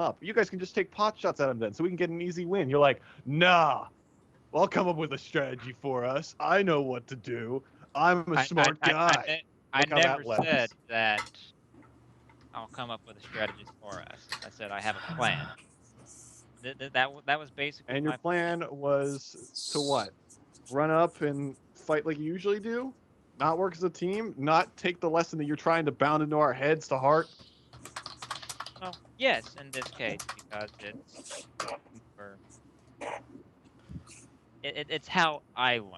up. You guys can just take pot shots at him then, so we can get an easy win. You're like, nah, I'll come up with a strategy for us. I know what to do. I'm a I I smart I I, guy. ne- I Look how never that said left. that I'll come up with a strategist for us. I said I have a plan. That was basically And your my plan. plan was to what? Run up and fight like you usually do? Not work as a team? Not take the lesson that you're trying to bound into our heads to heart? Well, yes, in this case because it's more. It's how I learned.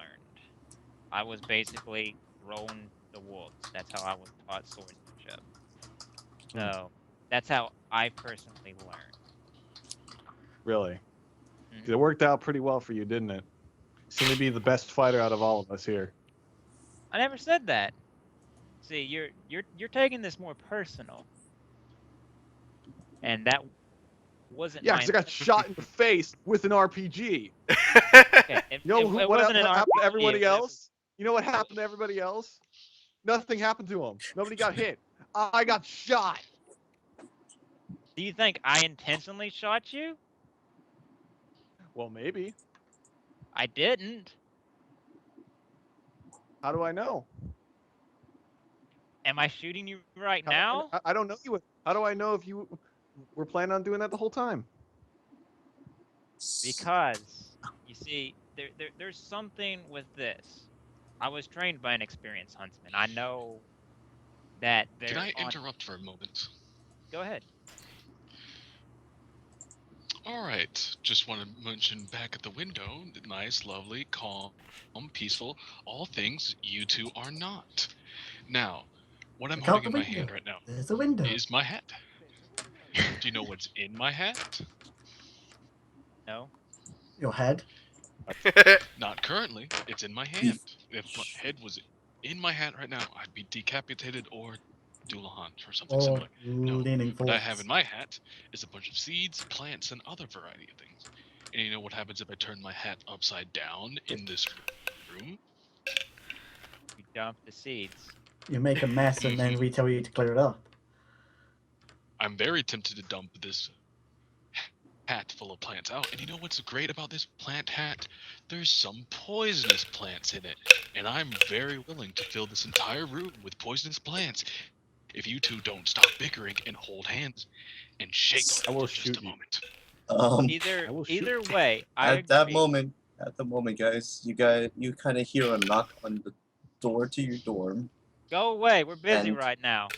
I was basically thrown the wolves. That's how I was taught swordsmanship. Hmm, So that's how I personally learned. really? 'Cause it Hmm. worked out pretty well for you, didn't it? Seem to be the best fighter out of all of us here. I never said that. See, you're taking this more personal, and that wasn't Yeah, my because I got intention. shot in the face with an RPG. Okay, You know it what wasn't an what happened to RPG. everybody else? You know what happened to everybody else? Nothing happened to them. Nobody got hit. I got shot. Do you think I intentionally shot you? Well, maybe. I didn't. How do I know? Am I shooting you right How do now? I don't know you. How do I know if you were planning on doing that the whole time? Because you see, there's something with this. I was trained by an experienced huntsman. I know that Can they're I on. interrupt for a moment? Go ahead. All right, just want to mention back at the window, nice, lovely, calm, peaceful, all things you two are not. Now, what I'm Look holding out in the my hand window. right now There's a window. is my hat. Do you know what's in my hat? No. Your head. Not currently. It's in my hand. Beef. If my head was in my hat right now, I'd be decapitated or Dullahan or something Or similar. No. leaning What I have in forwards. my hat is a bunch of seeds, plants, and other variety of things. And you know what happens if I turn my hat upside down in this room? You dump the seeds. You make a mess and then Hmm. we tell you to clear it up. I'm very tempted to dump this hat full of plants out. And you know what's great about this plant hat? There's some poisonous plants in it. And I'm very willing to fill this entire room with poisonous plants if you two don't stop bickering and hold hands and shake on it I for will just a shoot you. moment. I Either will shoot. either way, I At that agree. moment, guys, you kind of hear a knock on the door to your dorm, Go away. We're busy and right now.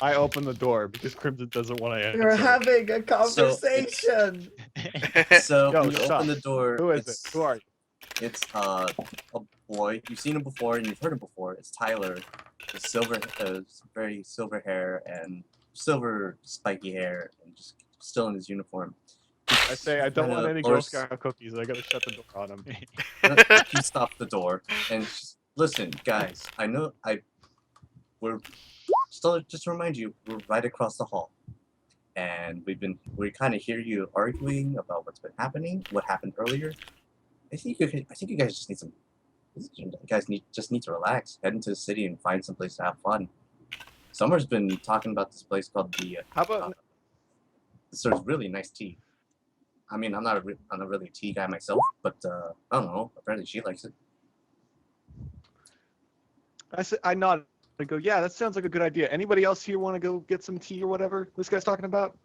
I open the door because Crimson doesn't want to We're answer. having a so it's conversation. so Yo, when you open shush. the door, Who is it? Who are you? it's a boy. You've seen him before and you've heard him before. It's Tyler, the very silver hair and silver spiky hair, and just still in his uniform. I say I don't want any Girl Lowers, Scout cookies. I gotta shut the door on him. he stopped the door and just, listen, guys. I know we're still just to remind you, we're right across the hall, and we kind of hear you arguing about what's been happening, what happened earlier. I think you guys just need some. You guys just need to relax, head into the city, and find some place to have fun. Summer's been talking about this place called the. How about This serves really nice tea. I mean, I'm not really a tea guy myself, but I don't know. Apparently, she likes it. I nod. I go, yeah, that sounds like a good idea. Anybody else here want to go get some tea or whatever this guy's talking about?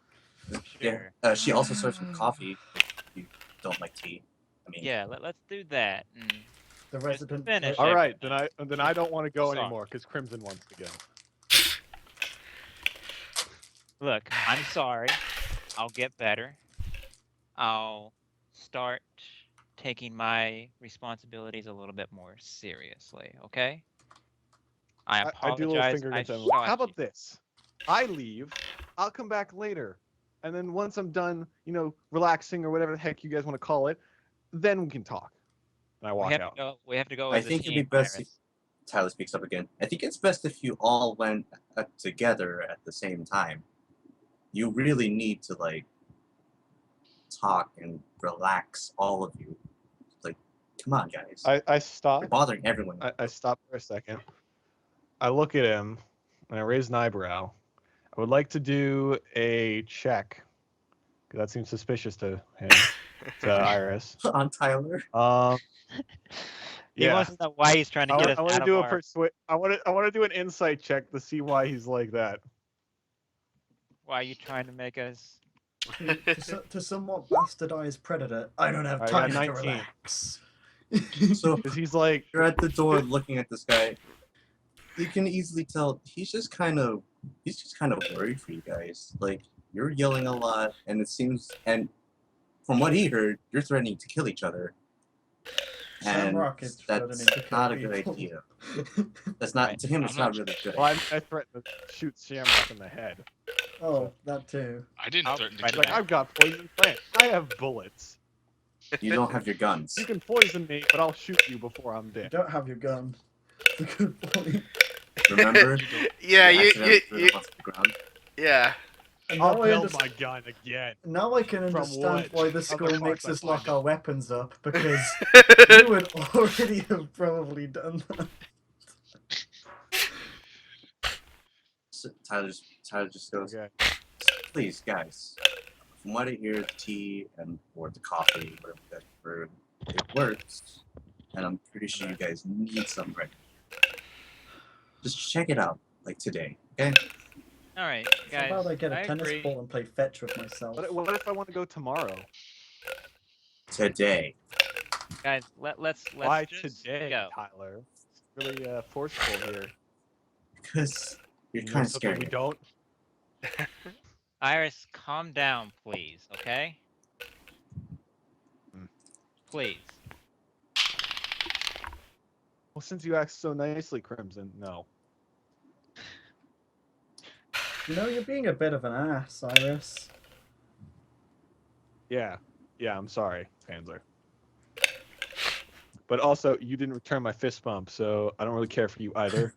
Yeah. Sure. She also serves some coffee if you don't like tea. I mean, Yeah, let's do that. The Just resident. finish All it. right, then I don't want to go Sorry. anymore because Crimson wants to go. Look, I'm sorry. I'll get better. I'll start taking my responsibilities a little bit more seriously, okay? I I do a little apologize. finger I against them. shot How you. about this? I leave. I'll come back later, and then once I'm done, relaxing or whatever the heck you guys want to call it, then we can talk. And I walk out. We have to go I as a think it'd be team, best if Iris. Tyler speaks up again. I think it's best if you all went together at the same time. You really need to talk and relax, all of you. Like, come on, guys. I stop. You're bothering everyone. I stop for a second. I look at him, and I raise an eyebrow. I would like to do a check That seems suspicious to him, to Iris. On Tyler. He Yeah. wants to know why he's trying to get us I want out to of do a our. I want to do an insight check to see why he's like that. Why are you trying to make us? To somewhat bastardized predator, I don't have I got time to 19. relax. So Because he's like, you're at the door looking at this guy. You can easily tell he's just kind of worried for you guys. Like you're yelling a lot, and it seems, and from what he heard, you're threatening to kill each other. And Shamrock is that's threatening to kill not a good people. idea. That's not to him. It's I'm not not- really good. well, I threatened to shoot Shamrock in the head. Oh, that too. I didn't I'll threaten to fight kill Like, back. him. I've got poison plants. I have bullets. You don't have your guns. You can poison me, but I'll shoot you before I'm You dead. don't have your gun. That's a good point. Remember? Yeah, You you, accidentally threw you, them onto the ground. yeah. And I'll now I build understand. my gun again. Now I can From understand what? why the How school the fuck makes I us lock find our it? weapons up, because you would already have probably done that. So Tyler just goes, Okay. please, guys. From what I hear, the tea and or the coffee, whatever that word, it works, and I'm pretty sure you guys need some right. Just check it out, like today, okay? All right, How guys. about I get a I tennis agree. ball and play fetch with myself? What if I want to go tomorrow? Today. Guys, let's Why just today, go. Tyler? It's really forceful here. Because you're You know kind of something scared. we don't. Iris, calm down, please. Okay? Hmm. Please. Well, since you asked so nicely, Crimson, no. You know, you're being a bit of an ass, Iris. Yeah, I'm sorry, Panzer. But also, you didn't return my fist bump, so I don't really care for you either.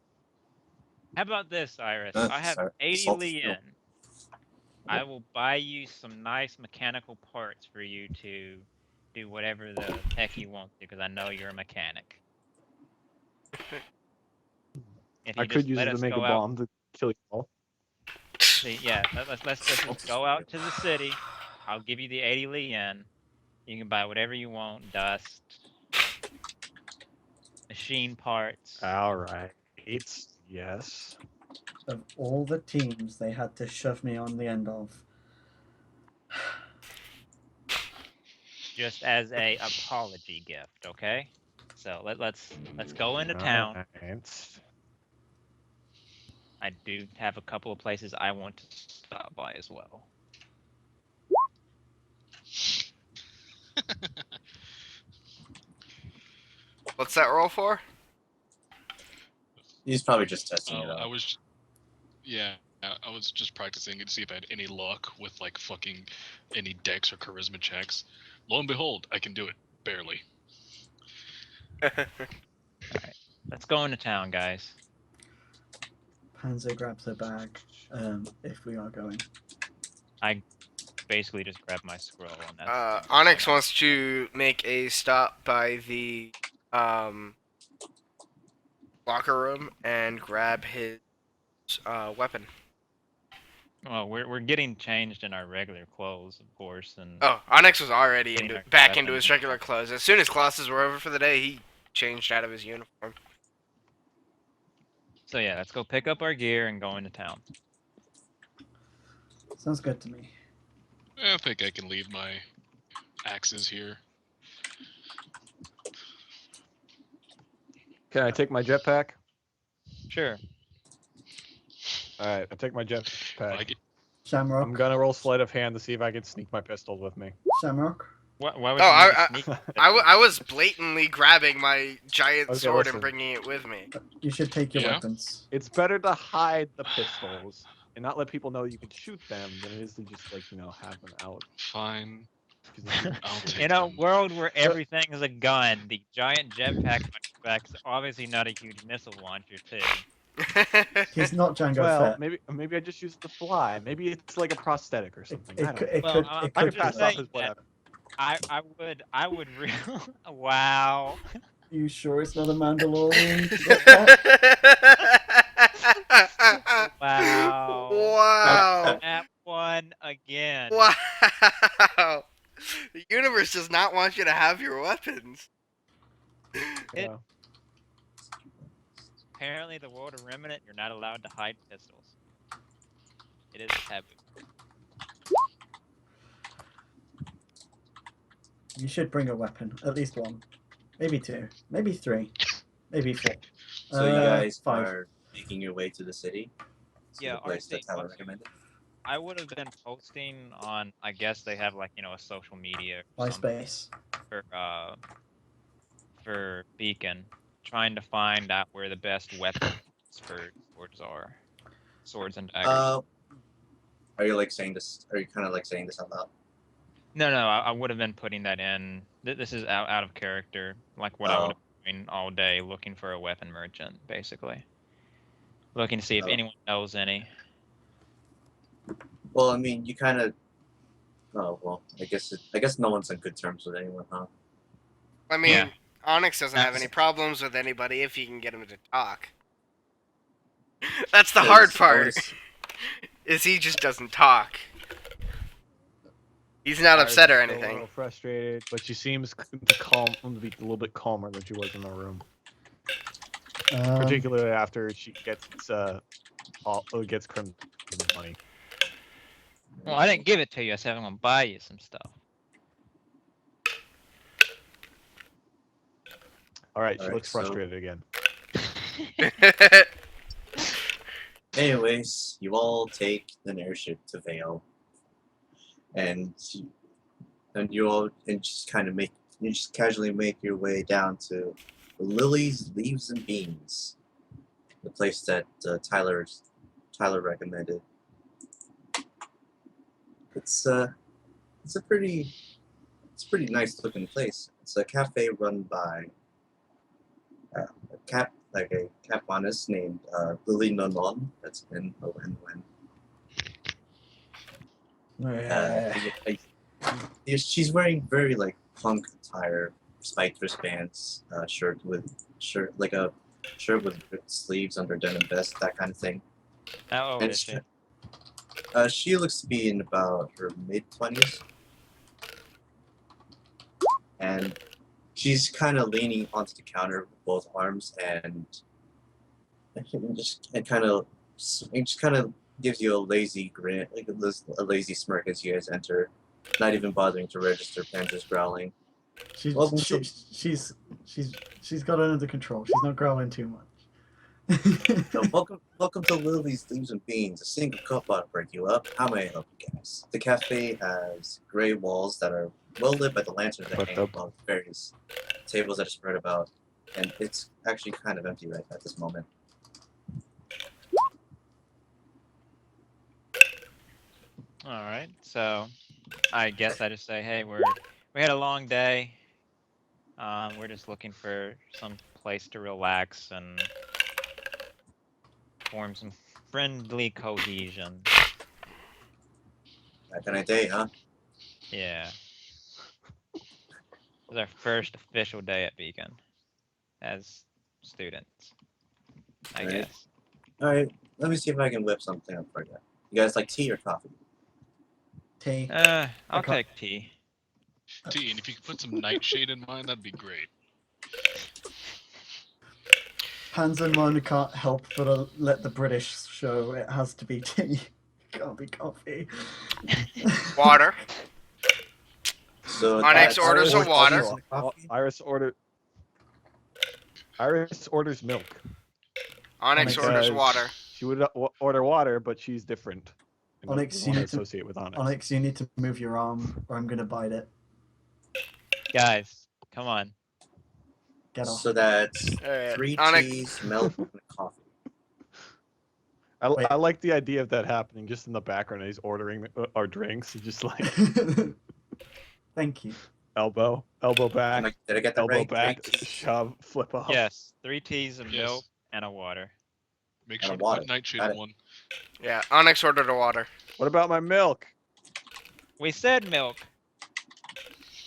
How about this, Iris? That's I have sorry. 80 Salt is Li real. in. I will buy you some nice mechanical parts for you to do whatever the heck you want to, because I know you're a mechanic. If you I just could use let it to us make a go out, bomb to kill you all. see, yeah, let's just go out to the city. I'll give you the 80 Li in. You can buy whatever you want, dust, machine parts. All right. Yes. Of all the teams they had to shove me on the end of. Just as a apology gift, okay? So let's go into town. Alright. I do have a couple of places I want to stop by as well. What's that roll for? He's probably just testing it Oh, out. I was just practicing it to see if I had any luck with like fucking any dex or charisma checks. Lo and behold, I can do it barely. Let's go into town, guys. Panzer grabs a bag, if we are going. Basically, just grab my scroll and that's. Onyx wants to make a stop by the locker room and grab his weapon. Well, we're getting changed in our regular clothes, of course, and Oh, Onyx was already Getting our back into weapons his and regular stuff. clothes. As soon as classes were over for the day, he changed out of his uniform. so yeah, let's go pick up our gear and go into town. Sounds good to me. I think I can leave my axes here. Can I take my jetpack? Sure. Alright, I take my jetpack. I get, Shamrock. I'm gonna roll sleight of hand to see if I can sneak my pistols with me. Shamrock. Why would No, you need I- to sneak? I was blatantly grabbing my giant Okay, sword listen. and bringing it with me. You should take your Yeah? weapons. It's better to hide the pistols and not let people know you can shoot them than it is to just like, have them out. fine. 'Cause if you- I'll take In a them. world where everything is a gun, the giant jetpack on your back is obviously not a huge missile launcher, too. He's not Django well, Fett. maybe I just use it to fly. Maybe it's like a prosthetic or It, something. it, I don't could, know. it Well, could, I'm it I could can pass just it off saying as that- whatever. I would really. Wow. You sure it's not a Mandalorian? Wow. Wow. That one again. Wow. universe does not want you to have your weapons. Yeah. Apparently, the world of Remnant, you're not allowed to hide pistols. It is taboo. You should bring a weapon, at least one, maybe two, maybe three, maybe four. So you guys 5. are making your way to the city? To Yeah, the place that RC, Tyler once you- recommended? I would have been posting on. I guess they have like a social media or something MySpace. for Beacon, trying to find out where the best weapons for swords are, swords and daggers. Are you like saying this? Are you kind of like saying this out loud? No, I would have been putting that in. This is out of character, like what I would have been doing all day, looking for a weapon merchant, basically. Looking to see if Oh. anyone knows any. Well, I mean, you kind of. Oh well, I guess no one's on good terms with anyone, huh? I mean, Yeah. Onyx doesn't have any That's- problems with anybody if you can get him to talk. That's the 'cause hard I part. was- Is he just doesn't talk. He's not Iris upset or is still A anything. little frustrated, but she seems to be a little bit calmer than she was in the room. Particularly after she gets gets Crimson money. Well, I didn't give it to you. I said I'm gonna buy you some stuff. All right, she Alright, looks so- frustrated again. Anyways, you all take an airship to Vale, and just kind of casually make your way down to Lily's Leaves and Beans, the place that Tyler recommended. It's a pretty nice looking place. It's a cafe run by a capwaness named Lily Nonon. That's N-O-N-O-N. She's wearing very like punk attire, spiked wristbands, shirt with sleeves under denim vest, that kind of thing. How old And is she? she looks to be in about her mid-20s, and she's kind of leaning onto the counter with both arms, and just kind of gives you a lazy grin, like a lazy smirk as you guys enter, not even bothering to register Panzer's growling. She's got it under control. She's not growling too much. So welcome to Lily's Leaves and Beans. A single cup ought to break you up. How may I help you guys? The cafe has gray walls that are well lit by the lanterns that hang above various tables that are spread about, and it's actually kind of empty right at this moment. All right, so I guess I just say, hey, we had a long day. We're just looking for some place to relax and form some friendly cohesion. That kind of day, huh? Yeah. It was our first official day at Beacon as students, I Right. guess. Alright, let me see if I can whip something up for you. You guys like tea or coffee? Tea. I'll Okay. take tea. T, and if you could put some nightshade in mine, that'd be great. Hans and Mona can't help but let the British show it has to be tea. Can't be coffee. Water. So Onyx that's orders four a water. teas and a coffee? Iris orders milk. Onyx Onyx orders says- water. She would order water, but she's different. And Onyx, doesn't you want need to- associate with Onyx. Onyx, you need to move your arm, or I'm gonna bite it. Guys, come on. Get off. So that's Alright, 3 Onyx. teas, milk, and a coffee. Wait. I like the idea of that happening just in the background. He's ordering our drinks, just like Thank you. elbow back, Did I get that elbow right? back, 3 teas. shove, flip up. Yes, 3 teas of Yes. milk and a water. Make And sure a to water. put nightshade Got in it. one. Yeah, Onyx ordered a water. What about my milk? We said milk.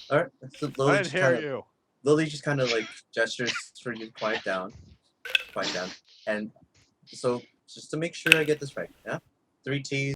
Alright, so I didn't hear you. Lily just kind of like gestures for you to quiet down. And so, just to make sure I get this right, yeah? 3 teas.